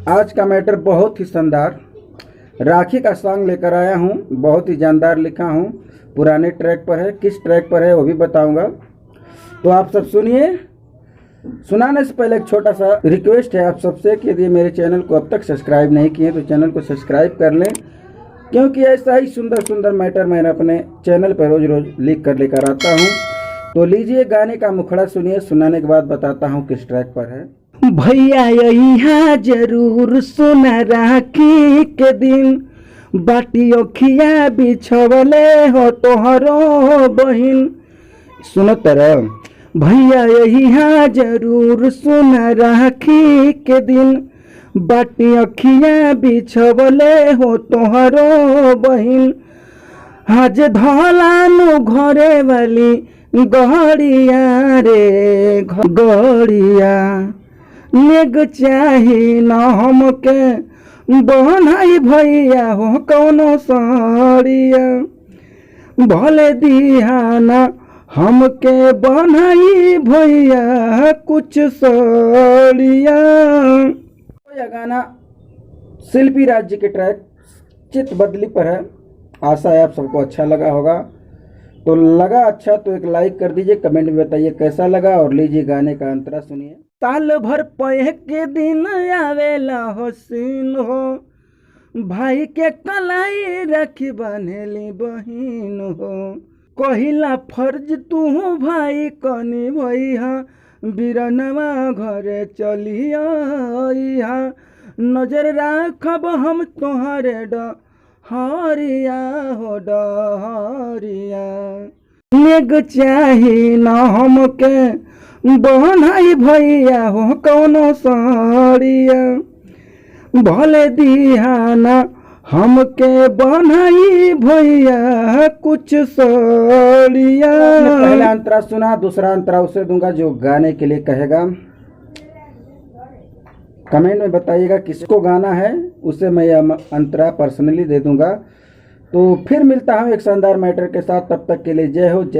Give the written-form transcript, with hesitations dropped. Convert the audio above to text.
आज का मैटर बहुत ही शानदार राखी का सॉन्ग लेकर आया हूँ। बहुत ही जानदार लिखा हूँ। पुराने ट्रैक पर है, किस ट्रैक पर है वो भी बताऊंगा। तो आप सब सुनिए। सुनाने से पहले एक छोटा सा रिक्वेस्ट है आप सबसे कि यदि मेरे चैनल को अब तक सब्सक्राइब नहीं किए तो चैनल को सब्सक्राइब कर लें, क्योंकि ऐसा ही सुंदर सुंदर मैटर मैं अपने चैनल पर रोज रोज लिख कर लेकर आता हूँ। तो लीजिए गाने का मुखड़ा सुनिए, सुनाने के बाद बताता हूँ किस ट्रैक पर है। भैया यहाँ जरूर सुना राखी के दिन, बाटी ओखिया बिछवले हो तोहरो बहिन। सुनो तरह भैया यहाँ जरूर सुना राखी के दिन, बाटी अखिया बिछवले हो तोहरो बहिन। आज धलानु घरे वाली गहड़िया रे गहड़िया, नेग चाही न हमके बनाई भैया हो कौनो साड़िया। भले दिहाना हमके बनाई भैया कुछ साड़िया। यह गाना शिल्पी राज जी के ट्रैक चित बदली पर है। आशा है आप सबको अच्छा लगा होगा। तो लगा अच्छा तो एक लाइक कर दीजिए, कमेंट में बताइए कैसा लगा और लीजिए गाने का अंतरा सुनिए। साल भर पे के दिन आवेला हसीन हो, भाई के कलाई रखी बनेली बहिन हो। कहिला फर्ज तू भाई कनी भैया, बिरनवा घरे चलिया नजर राखब हम तोहरे हरिया हो डहरिया। नेग चाही न हमके बनाई भैया हो कौनो साड़िया। भले दिहाना हमके बनाई भैया कुछ साड़िया। पहला अंतरा सुना, दूसरा अंतरा उसे दूंगा जो गाने के लिए कहेगा। कमेंट में बताइएगा किसको गाना है, उसे मैं यह अंतरा पर्सनली दे दूंगा। तो फिर मिलता हूँ एक शानदार मैटर के साथ। तब तक के लिए जय हो जय।